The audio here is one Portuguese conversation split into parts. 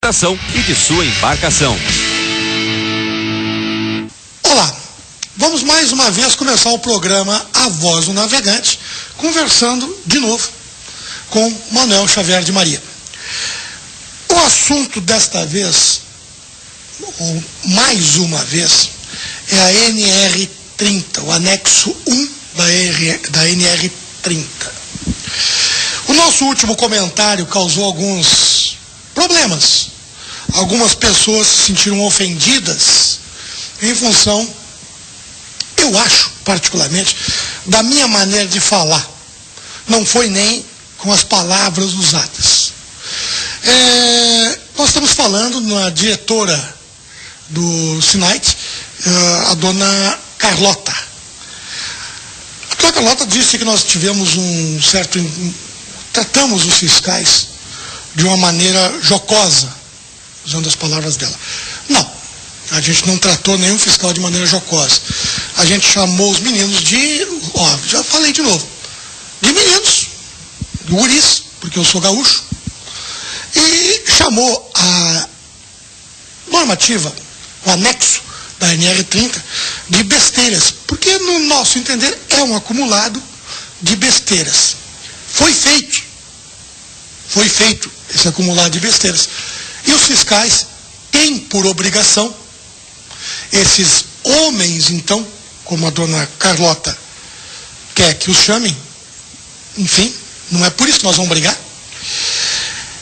e de sua embarcação. Olá, vamos mais uma vez começar o programa A Voz do Navegante, conversando de novo com Manuel Xavier de Maria. O assunto desta vez, ou mais uma vez, é a NR30, o anexo 1 da NR30. O nosso último comentário causou alguns problemas. Algumas pessoas se sentiram ofendidas em função, eu acho, particularmente, da minha maneira de falar. Não foi nem com as palavras usadas. Nós estamos falando na diretora do SINAIT, a dona Carlota. A dona Carlota disse que nós tivemos tratamos os fiscais de uma maneira jocosa, usando as palavras dela. Não, a gente não tratou nenhum fiscal de maneira jocosa. A gente chamou os meninos já falei de novo, de meninos, de guris, porque eu sou gaúcho, e chamou a normativa, o anexo da NR30, de besteiras, porque no nosso entender é um acumulado de besteiras. Foi feito esse acumulado de besteiras. E os fiscais têm por obrigação, esses homens, então, como a dona Carlota quer que os chamem, enfim, não é por isso que nós vamos brigar.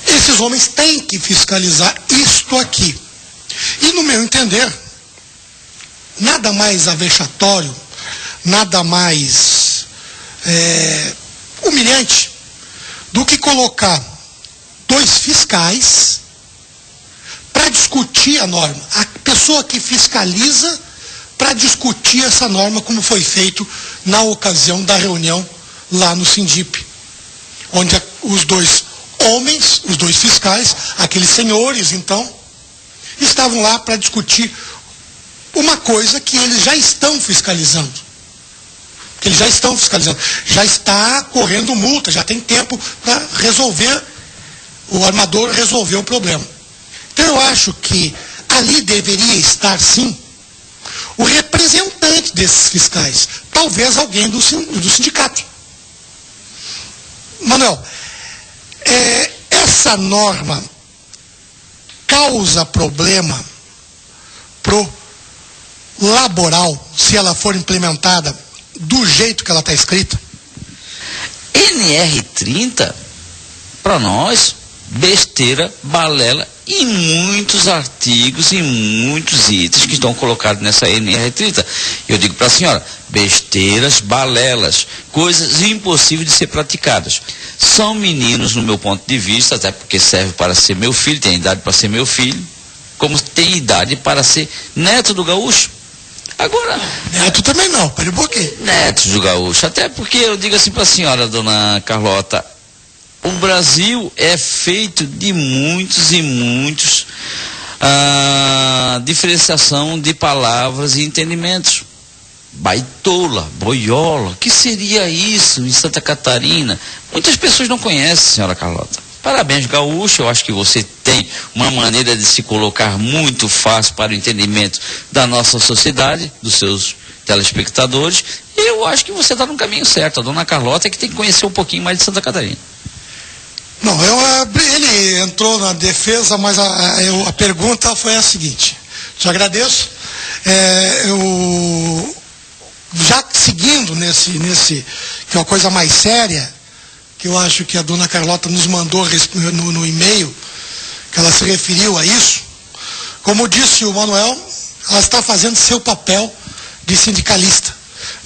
Esses homens têm que fiscalizar isto aqui. E, no meu entender, nada mais avexatório, nada mais humilhante do que colocar dois fiscais para discutir a norma. A pessoa que fiscaliza para discutir essa norma, como foi feito na ocasião da reunião lá no Sindip, onde os dois homens, os dois fiscais, aqueles senhores, então, estavam lá para discutir uma coisa que eles já estão fiscalizando. Já está correndo multa, já tem tempo para resolver, o armador resolver o problema. Então eu acho que ali deveria estar, sim, o representante desses fiscais, talvez alguém do sindicato. Manuel, essa norma causa problema pro laboral se ela for implementada do jeito que ela está escrita? NR30, para nós, besteira, balela e muitos artigos e muitos itens que estão colocados nessa NR30. Eu digo para a senhora, besteiras, balelas, coisas impossíveis de ser praticadas. São meninos, no meu ponto de vista, até porque serve para ser meu filho, tem idade para ser meu filho, como tem idade para ser neto do gaúcho. Agora... Neto também não, pera um pouquinho. Netos do gaúcho, até porque eu digo assim para a senhora, dona Carlota, o Brasil é feito de muitos e muitos diferenciação de palavras e entendimentos. Baitola, boiola, que seria isso em Santa Catarina? Muitas pessoas não conhecem, senhora Carlota. Parabéns, gaúcho, eu acho que você tem uma maneira de se colocar muito fácil para o entendimento da nossa sociedade, dos seus telespectadores, e eu acho que você está no caminho certo. A dona Carlota é que tem que conhecer um pouquinho mais de Santa Catarina. Não, ele entrou na defesa, mas a pergunta foi a seguinte. Te agradeço. Eu já seguindo nesse que é uma coisa mais séria, que eu acho que a dona Carlota nos mandou no e-mail, que ela se referiu a isso. Como disse o Manuel, ela está fazendo seu papel de sindicalista.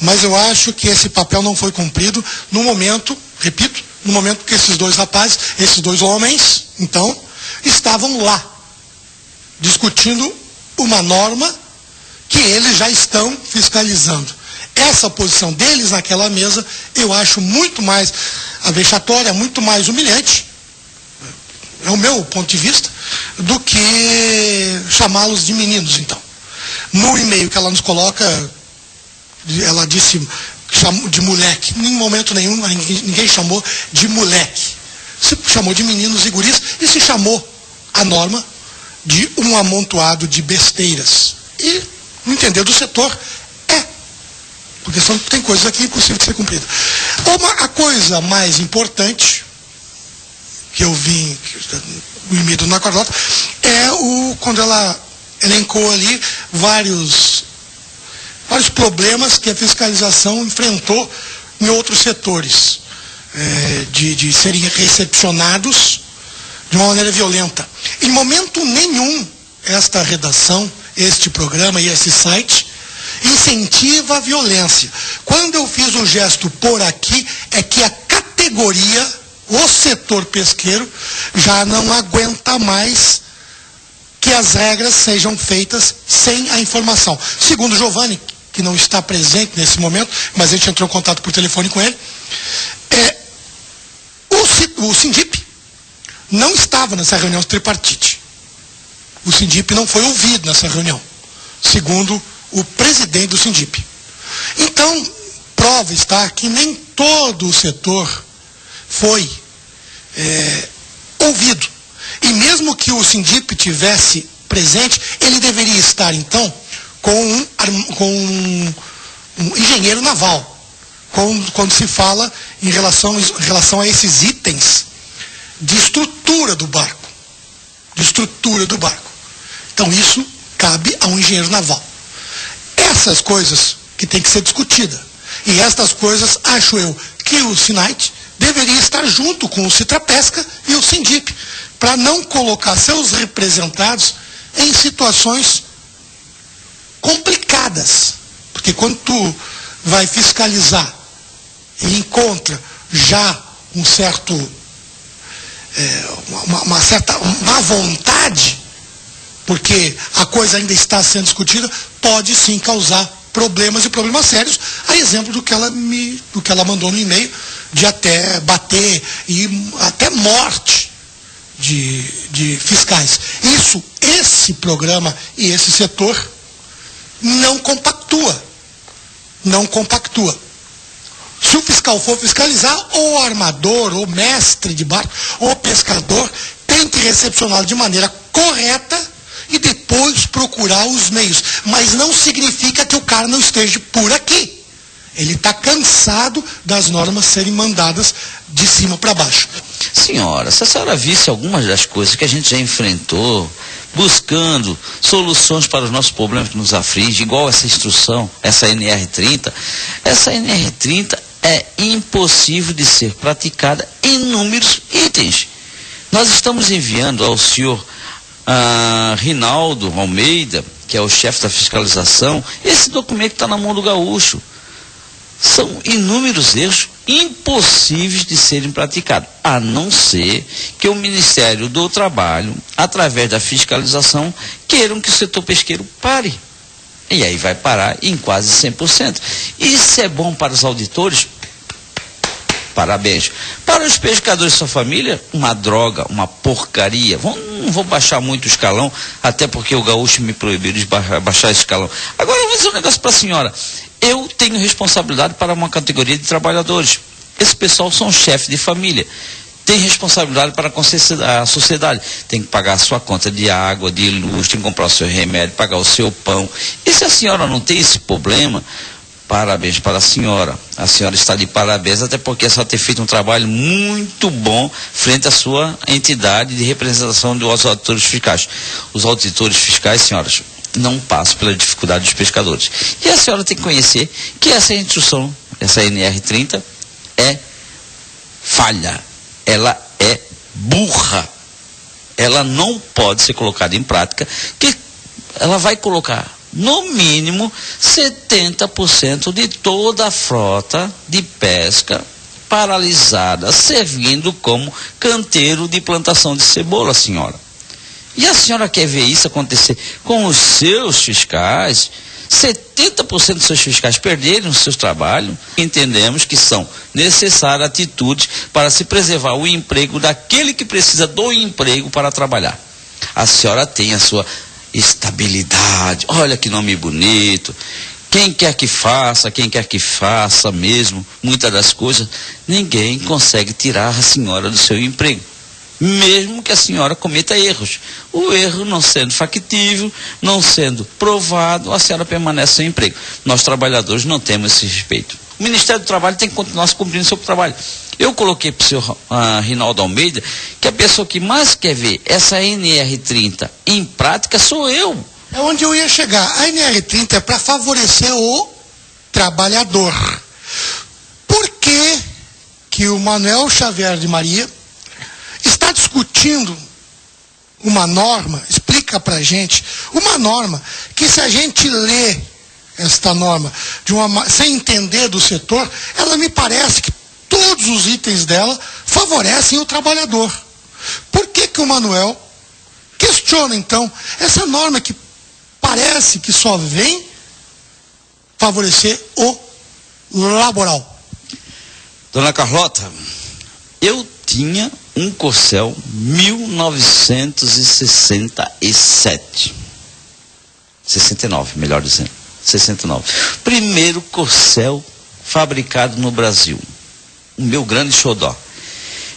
Mas eu acho que esse papel não foi cumprido no momento, repito, no momento que esses dois rapazes, esses dois homens, então, estavam lá, discutindo uma norma que eles já estão fiscalizando. Essa posição deles naquela mesa, eu acho muito mais vexatória, muito mais humilhante, é o meu ponto de vista, do que chamá-los de meninos, então. No e-mail que ela nos coloca, ela disse de moleque. Em momento nenhum, ninguém chamou de moleque. Se chamou de meninos e guris e se chamou a norma de um amontoado de besteiras. E, no entender do setor, porque tem coisas aqui impossíveis de ser cumpridas. A coisa mais importante que eu vi no e-mail da Dona Carlota é quando ela elencou ali vários problemas que a fiscalização enfrentou em outros setores, de serem recepcionados de uma maneira violenta. Em momento nenhum, esta redação, este programa e esse site incentiva a violência. Quando eu fiz o gesto por aqui, é que a categoria, o setor pesqueiro, já não aguenta mais que as regras sejam feitas sem a informação. Segundo o Giovanni, que não está presente nesse momento, mas a gente entrou em contato por telefone com ele, o Sindip não estava nessa reunião tripartite. O Sindip não foi ouvido nessa reunião, segundo o presidente do Sindip. Então, prova está que nem todo o setor foi ouvido. E mesmo que o Sindip tivesse presente, ele deveria estar, então, com um engenheiro naval, quando se fala em relação a esses itens de estrutura do barco. Então, isso cabe a um engenheiro naval. Essas coisas que tem que ser discutida. E estas coisas, acho eu, que o SINAIT deveria estar junto com o Citrapesca e o Sindip, para não colocar seus representados em situações complicadas. Porque quando tu vai fiscalizar e encontra já uma certa má vontade, porque a coisa ainda está sendo discutida, pode sim causar problemas e problemas sérios, a exemplo do que ela mandou no e-mail, de até bater e até morte de fiscais. Esse programa e esse setor não compactua. Se o fiscal for fiscalizar, ou armador, ou mestre de barco, ou pescador, tem que recepcioná-lo de maneira correta e depois procurar os meios. Mas não significa que o cara não esteja por aqui. Ele está cansado das normas serem mandadas de cima para baixo. Senhora, se a senhora visse algumas das coisas que a gente já enfrentou, buscando soluções para os nossos problemas que nos afligem, igual essa instrução, essa NR30, essa NR30 é impossível de ser praticada em inúmeros itens. Nós estamos enviando ao senhor Rinaldo Almeida, que é o chefe da fiscalização, esse documento que está na mão do gaúcho. São inúmeros erros impossíveis de serem praticados, a não ser que o Ministério do Trabalho, através da fiscalização, queiram que o setor pesqueiro pare. E aí vai parar em quase 100%. Isso é bom para os auditores? Parabéns. Para os pescadores e sua família, uma droga, uma porcaria. Não vou baixar muito o escalão, até porque o gaúcho me proibiu de baixar esse escalão. Agora eu vou dizer um negócio para a senhora. Eu tenho responsabilidade para uma categoria de trabalhadores. Esse pessoal são chefes de família. Tem responsabilidade para a sociedade. Tem que pagar a sua conta de água, de luz, tem que comprar o seu remédio, pagar o seu pão. E se a senhora não tem esse problema, parabéns para a senhora. A senhora está de parabéns, até porque a senhora tem feito um trabalho muito bom frente à sua entidade de representação dos auditores fiscais. Os auditores fiscais, senhoras, não passam pela dificuldade dos pescadores. E a senhora tem que conhecer que essa instrução, essa NR30, é falha. Ela é burra. Ela não pode ser colocada em prática, que ela vai colocar, no mínimo, 70% de toda a frota de pesca paralisada, servindo como canteiro de plantação de cebola, senhora. E a senhora quer ver isso acontecer com os seus fiscais? 70% dos seus fiscais perderem o seu trabalho. Entendemos que são necessárias atitudes para se preservar o emprego daquele que precisa do emprego para trabalhar. A senhora tem a sua estabilidade. Olha que nome bonito. Quem quer que faça mesmo, muitas das coisas, ninguém consegue tirar a senhora do seu emprego. mesmo que a senhora cometa erros. O erro não sendo factível, não sendo provado, a senhora permanece sem emprego. Nós, trabalhadores, não temos esse respeito. O Ministério do Trabalho tem que continuar cumprindo seu trabalho. Eu coloquei para o senhor Rinaldo Almeida que a pessoa que mais quer ver essa NR30 em prática sou eu. É onde eu ia chegar. A NR30 é para favorecer o trabalhador. Por que o Manuel Xavier de Maria está discutindo uma norma, explica pra gente, uma norma que, se a gente lê esta norma sem entender do setor, ela me parece que todos os itens dela favorecem o trabalhador. Por que o Manuel questiona, então, essa norma que parece que só vem favorecer o laboral? Dona Carlota, eu tinha um Corcel 1967. 69, melhor dizendo. 69. Primeiro Corcel fabricado no Brasil. O meu grande xodó.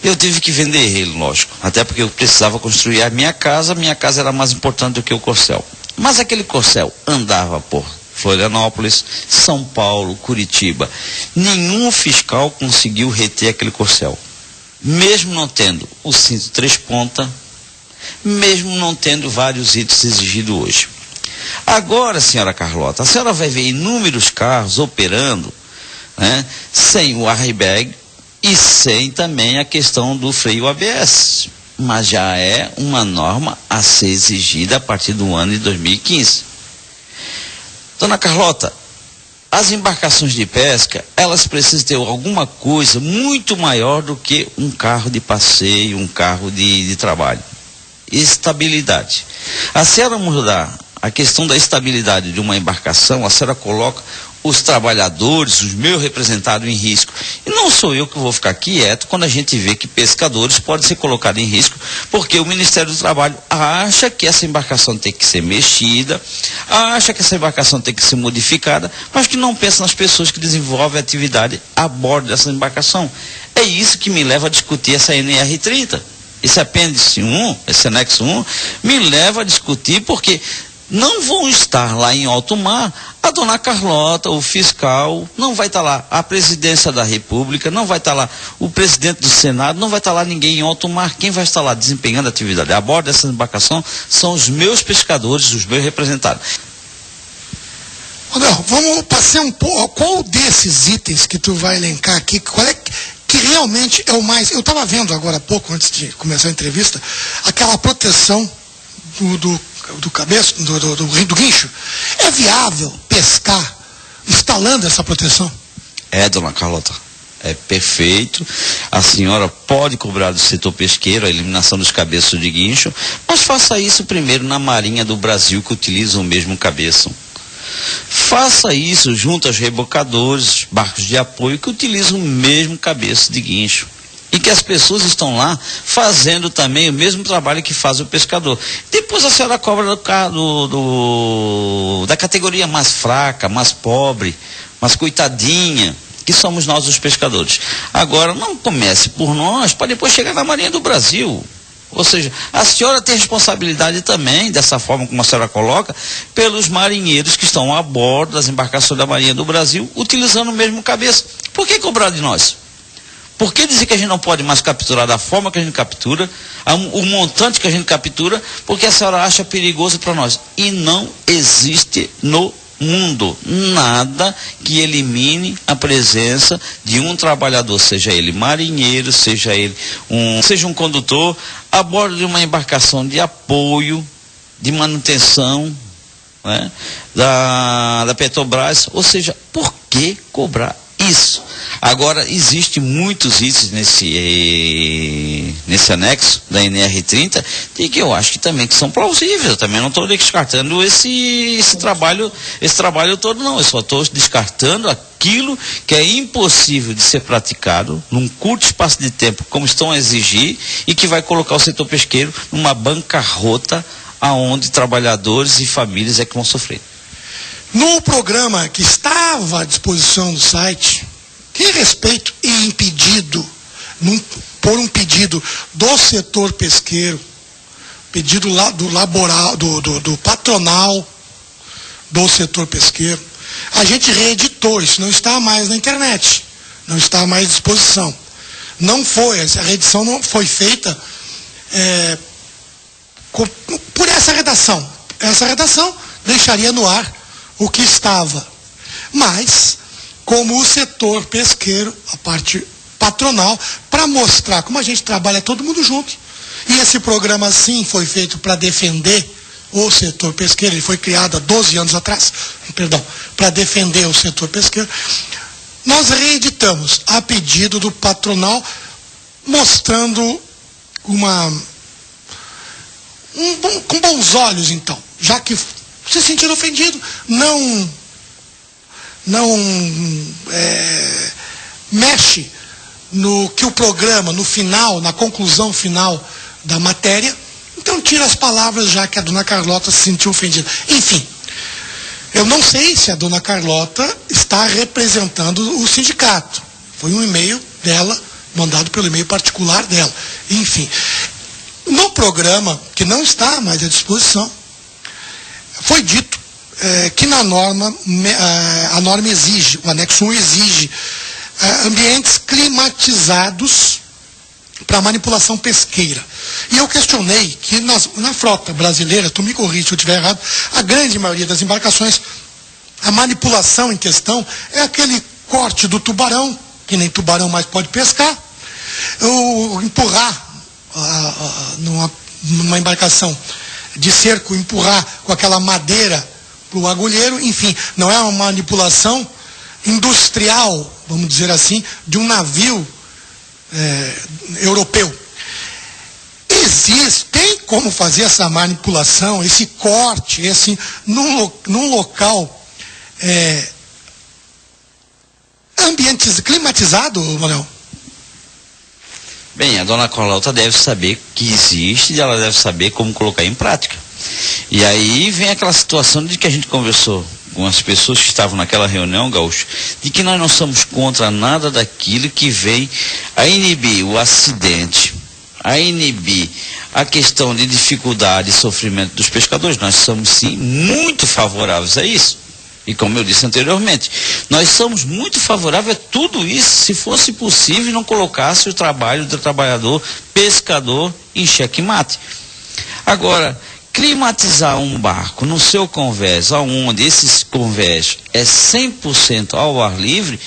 Eu tive que vender ele, lógico. Até porque eu precisava construir a minha casa era mais importante do que o Corcel. Mas aquele Corcel andava por Florianópolis, São Paulo, Curitiba. Nenhum fiscal conseguiu reter aquele Corcel. Mesmo não tendo o cinto 3 pontas, mesmo não tendo vários itens exigidos hoje. Agora, senhora Carlota, a senhora vai ver inúmeros carros operando, né, sem o airbag e sem também a questão do freio ABS. Mas já é uma norma a ser exigida a partir do ano de 2015. Dona Carlota, as embarcações de pesca, elas precisam ter alguma coisa muito maior do que um carro de passeio, um carro de trabalho. Estabilidade. A senhora mudar a questão da estabilidade de uma embarcação, a senhora coloca os trabalhadores, os meus representados em risco. E não sou eu que vou ficar quieto quando a gente vê que pescadores podem ser colocados em risco, porque o Ministério do Trabalho acha que essa embarcação tem que ser mexida, acha que essa embarcação tem que ser modificada, mas que não pensa nas pessoas que desenvolvem atividade a bordo dessa embarcação. É isso que me leva a discutir essa NR30. Esse apêndice 1, esse anexo 1, me leva a discutir porque não vão estar lá em alto mar a dona Carlota, o fiscal, não vai estar lá a presidência da República, não vai estar lá o presidente do Senado, não vai estar lá ninguém em alto mar. Quem vai estar lá desempenhando a atividade a bordo dessa embarcação são os meus pescadores, os meus representados. André, vamos passar um pouco, qual desses itens que tu vai elencar aqui, qual é que realmente é o mais... Eu estava vendo agora há pouco, antes de começar a entrevista, aquela proteção do cabeço, do guincho. É viável pescar instalando essa proteção? É, dona Carlota, é perfeito. A senhora pode cobrar do setor pesqueiro a eliminação dos cabeços de guincho, mas faça isso primeiro na Marinha do Brasil, que utiliza o mesmo cabeço. Faça isso junto aos rebocadores, barcos de apoio que utilizam o mesmo cabeço de guincho. E que as pessoas estão lá fazendo também o mesmo trabalho que faz o pescador. Depois a senhora cobra da categoria mais fraca, mais pobre, mais coitadinha, que somos nós os pescadores. Agora, não comece por nós, para depois chegar na Marinha do Brasil. Ou seja, a senhora tem responsabilidade também, dessa forma como a senhora coloca, pelos marinheiros que estão a bordo das embarcações da Marinha do Brasil, utilizando o mesmo cabeça. Por que cobrar de nós? Por que dizer que a gente não pode mais capturar da forma que a gente captura, o montante que a gente captura, porque a senhora acha perigoso para nós? E não existe no mundo nada que elimine a presença de um trabalhador, seja ele marinheiro, seja ele um condutor, a bordo de uma embarcação de apoio, de manutenção, né, da Petrobras. Ou seja, por que cobrar isso? Agora, existem muitos itens nesse anexo da NR30 e que eu acho que também que são plausíveis. Eu também não estou descartando esse trabalho todo, não. Eu só estou descartando aquilo que é impossível de ser praticado num curto espaço de tempo, como estão a exigir, e que vai colocar o setor pesqueiro numa bancarrota aonde trabalhadores e famílias é que vão sofrer. No programa que estava à disposição do site, que respeito e impedido, por um pedido do setor pesqueiro, pedido lá do laboral, do patronal do setor pesqueiro. A gente reeditou, isso não está mais na internet, não está mais à disposição. Não foi, essa reedição não foi feita por essa redação. Essa redação deixaria no ar o que estava. Mas, como o setor pesqueiro, a parte patronal, para mostrar como a gente trabalha todo mundo junto. E esse programa, sim, foi feito para defender o setor pesqueiro. Ele foi criado há 12 anos atrás, para defender o setor pesqueiro. Nós reeditamos a pedido do patronal, mostrando com bons olhos, então, já que se sentiram ofendidos, não mexe no que o programa, no final, na conclusão final da matéria, então tira as palavras, já que a dona Carlota se sentiu ofendida. Enfim, eu não sei se a dona Carlota está representando o sindicato. Foi um e-mail dela, mandado pelo e-mail particular dela. Enfim, no programa, que não está mais à disposição, foi dito que na norma, a norma exige, o anexo 1 exige ambientes climatizados para manipulação pesqueira. E eu questionei que na frota brasileira, tu me corrige se eu estiver errado, a grande maioria das embarcações, a manipulação em questão é aquele corte do tubarão, que nem tubarão mais pode pescar, ou empurrar numa embarcação de cerco, empurrar com aquela madeira para o agulheiro, enfim, não é uma manipulação industrial, vamos dizer assim, de um navio europeu. Tem como fazer essa manipulação, esse corte, num local climatizado, Manuel? Bem, a dona Carlota deve saber que existe e ela deve saber como colocar em prática. E aí vem aquela situação de que a gente conversou com as pessoas que estavam naquela reunião, Gaúcho, de que nós não somos contra nada daquilo que vem a inibir o acidente, a inibir a questão de dificuldade e sofrimento dos pescadores. Nós somos, sim, muito favoráveis a isso. E como eu disse anteriormente, nós somos muito favoráveis a tudo isso, se fosse possível não colocasse o trabalho do trabalhador pescador em xeque-mate. Agora, climatizar um barco no seu convés, onde esses convés é 100% ao ar livre,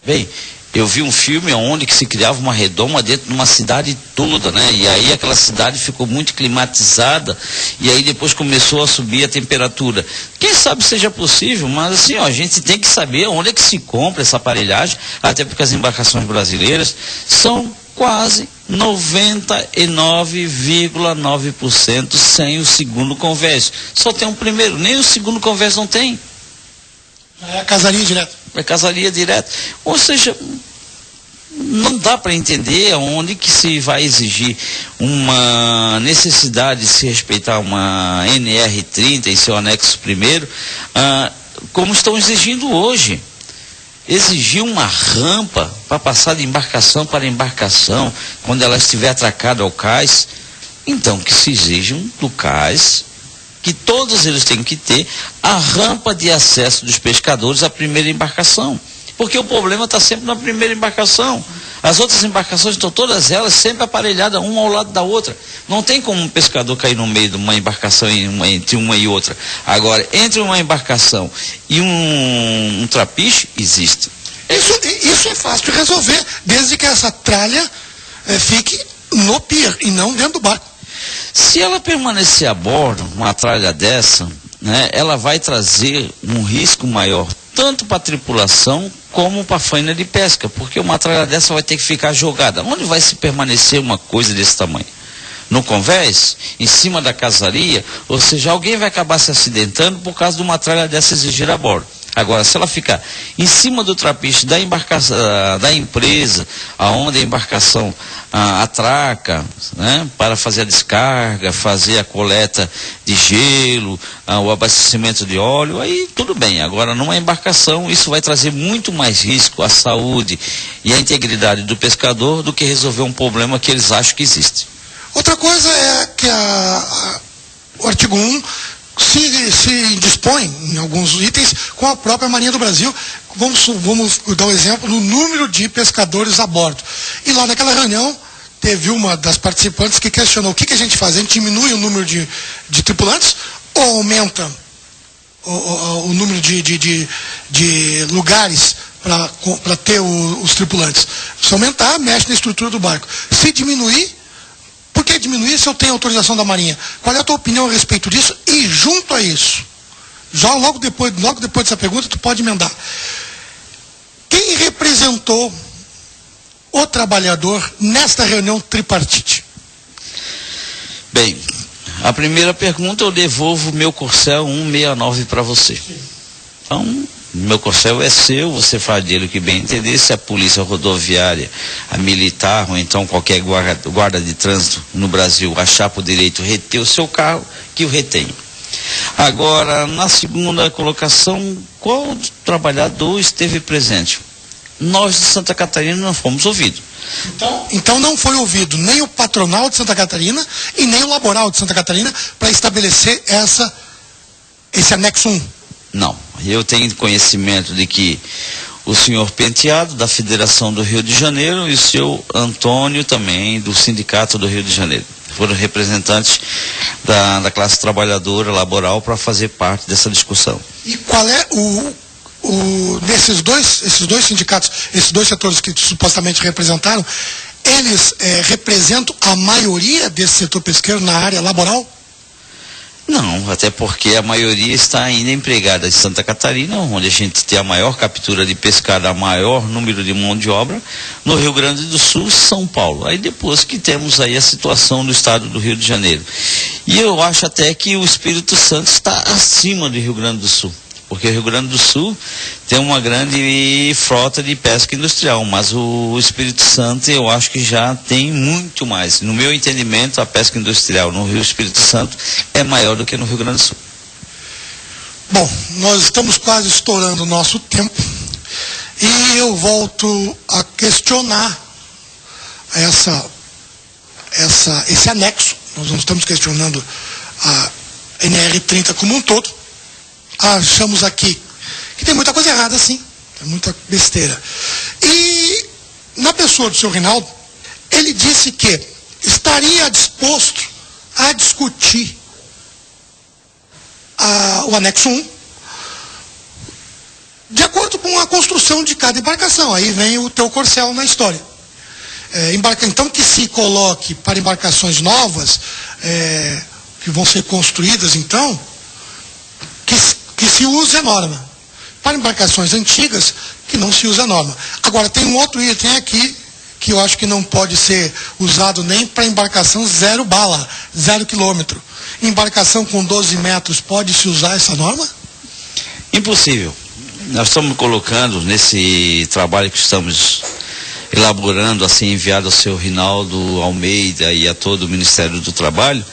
bem, eu vi um filme onde que se criava uma redoma dentro de uma cidade toda, né? E aí aquela cidade ficou muito climatizada e aí depois começou a subir a temperatura. Quem sabe seja possível, mas assim, a gente tem que saber onde é que se compra essa aparelhagem, até porque as embarcações brasileiras são quase 99,9% sem o segundo convés. Só tem um primeiro, nem o segundo convés não tem. É a casaria direto. É casaria direto. Ou seja, não dá para entender onde que se vai exigir uma necessidade de se respeitar uma NR30 em seu anexo primeiro, como estão exigindo hoje. Exigir uma rampa para passar de embarcação para embarcação, quando ela estiver atracada ao cais, então que se exijam do cais, que todos eles têm que ter a rampa de acesso dos pescadores à primeira embarcação. Porque o problema está sempre na primeira embarcação. As outras embarcações estão todas elas sempre aparelhadas, uma ao lado da outra. Não tem como um pescador cair no meio de uma embarcação entre uma e outra. Agora, entre uma embarcação e um trapiche, existe. Isso é fácil de resolver, desde que essa tralha fique no pier e não dentro do barco. Se ela permanecer a bordo, uma tralha dessa, né, ela vai trazer um risco maior, tanto para a tripulação como para a faina de pesca, porque uma tralha dessa vai ter que ficar jogada. Onde vai se permanecer uma coisa desse tamanho? No convés? Em cima da casaria? Ou seja, alguém vai acabar se acidentando por causa de uma tralha dessa exigir a bordo. Agora, se ela ficar em cima do trapiche da embarcação, da empresa, aonde a embarcação atraca, né, para fazer a descarga, fazer a coleta de gelo, o abastecimento de óleo, aí tudo bem. Agora, numa embarcação, isso vai trazer muito mais risco à saúde e à integridade do pescador do que resolver um problema que eles acham que existe. Outra coisa é que o artigo 1 se dispõe em alguns itens com a própria Marinha do Brasil. Vamos dar um exemplo no número de pescadores a bordo. E lá naquela reunião teve uma das participantes que questionou o que a gente faz? A gente diminui o número de tripulantes ou aumenta o número de lugares para ter os tripulantes? Se aumentar, mexe na estrutura do barco. Se diminuir, por que diminuir se eu tenho autorização da Marinha? Qual é a tua opinião a respeito disso? E junto a isso, já logo depois dessa pergunta, tu pode emendar. Quem representou o trabalhador nesta reunião tripartite? Bem, a primeira pergunta eu devolvo meu Corcel 169 para você. Então, meu Corcel é seu, você faz dele o que bem entender. Se a polícia rodoviária, a militar ou então qualquer guarda de trânsito no Brasil achar por direito reter o seu carro, que o retenha. Agora, na segunda colocação, qual trabalhador esteve presente? Nós de Santa Catarina não fomos ouvidos. Então não foi ouvido nem o patronal de Santa Catarina e nem o laboral de Santa Catarina para estabelecer esse anexo 1. Não, eu tenho conhecimento de que o senhor Penteado, da Federação do Rio de Janeiro, e o seu Antônio também, do Sindicato do Rio de Janeiro, foram representantes da classe trabalhadora laboral para fazer parte dessa discussão. E qual é esses dois sindicatos, esses dois setores que supostamente representaram, eles representam a maioria desse setor pesqueiro na área laboral? Não, até porque a maioria está ainda empregada em Santa Catarina, onde a gente tem a maior captura de pescado, a maior número de mão de obra, no Rio Grande do Sul, São Paulo. Aí depois que temos aí a situação do estado do Rio de Janeiro. E eu acho até que o Espírito Santo está acima do Rio Grande do Sul, porque o Rio Grande do Sul tem uma grande frota de pesca industrial, mas o Espírito Santo eu acho que já tem muito mais. No meu entendimento, a pesca industrial no Rio Espírito Santo é maior do que no Rio Grande do Sul. Bom, nós estamos quase estourando o nosso tempo e eu volto a questionar esse anexo. Nós não estamos questionando a NR30 como um todo. Achamos aqui que tem muita coisa errada, sim, tem muita besteira. E na pessoa do senhor Rinaldo, ele disse que estaria disposto a discutir o anexo 1 de acordo com a construção de cada embarcação. Aí vem o teu Corcel na história. Então que se coloque para embarcações novas, que vão ser construídas então, que se use a norma. Para embarcações antigas, que não se usa a norma. Agora, tem um outro item aqui, que eu acho que não pode ser usado nem para embarcação 0 bala, 0 quilômetro. Embarcação com 12 metros, pode se usar essa norma? Impossível. Nós estamos colocando nesse trabalho que estamos elaborando, assim, enviado ao seu Rinaldo Almeida e a todo o Ministério do Trabalho,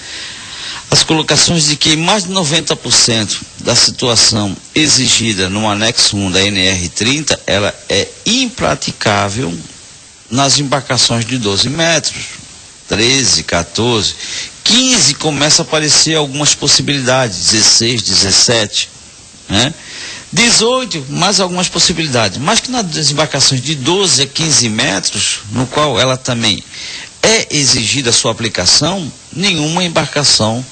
as colocações de que mais de 90% da situação exigida no anexo 1 da NR30, ela é impraticável nas embarcações de 12 metros, 13, 14, 15 começa a aparecer algumas possibilidades, 16, 17, né? 18, mais algumas possibilidades, mas que nas embarcações de 12 a 15 metros, no qual ela também é exigida a sua aplicação, nenhuma embarcação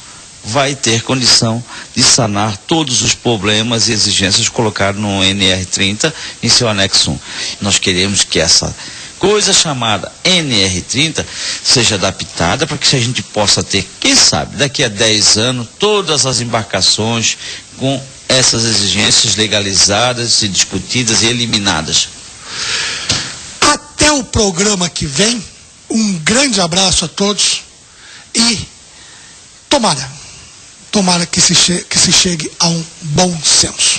vai ter condição de sanar todos os problemas e exigências colocados no NR30 em seu anexo 1. Nós queremos que essa coisa chamada NR30 seja adaptada para que a gente possa ter, quem sabe, daqui a 10 anos, todas as embarcações com essas exigências legalizadas e discutidas e eliminadas. Até o programa que vem, um grande abraço a todos e tomara que se chegue a um bom senso.